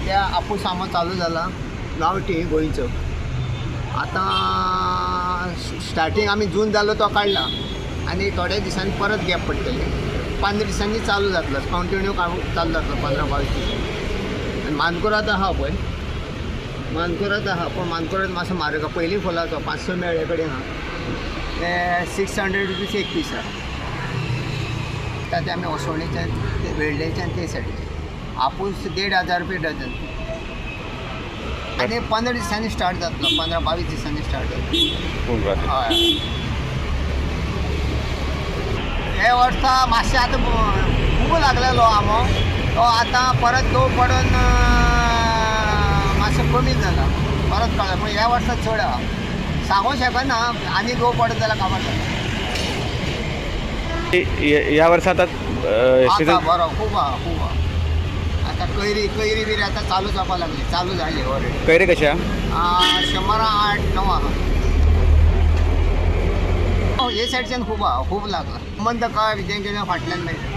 सध्या आपूस आंबो चालू जाला गांवठी गोंयचो. आता स्टार्टींग आमी जून जालो तो काडला आनी थोड्या दिसांनी परत गॅप पडटले. 15 दिसांनी चालू जातलो कंटिन्यू चालू जातलो 15-22 दीस. आनी मानकुराद आहा पळय, मानकुराद आहा पण मानकुराद मातसो म्हारग आहा. पयलीं फुलाचो 500 मेळे कडेन आहा ते 600 रुपीज एक पीस आहा. ते आमी osवणीचे वेळ्ळेचे आनी ते सायडीचे आपूस 1,500 रुपया डझन. आनी 15 दिसांनी स्टार्ट जातलो, 15-22 दिसांनी स्टार्ट जातलो. हय हे वर्सा मातशें आतां खूब लागलेलो आंबो तो आतां परत दव पडून मातशें कमी जाला. परत कळ्ळें पूण ह्या वर्सा चड आहा. सांगूं शकना आनी दव पडत जाल्यार काबार जाता. या वर्षात आता बरो खूब आहा, खूब आहा. आतां कैरी बिरी आतां चालू जावपाक लागली, चालू जाली ऑलरेडी. कैरी कशा 100-8-9 आहा. हे सायडच्यान खूब आहा, खूब लागला. मंद काय विजय गेल्या फाटल्यान मेळटा.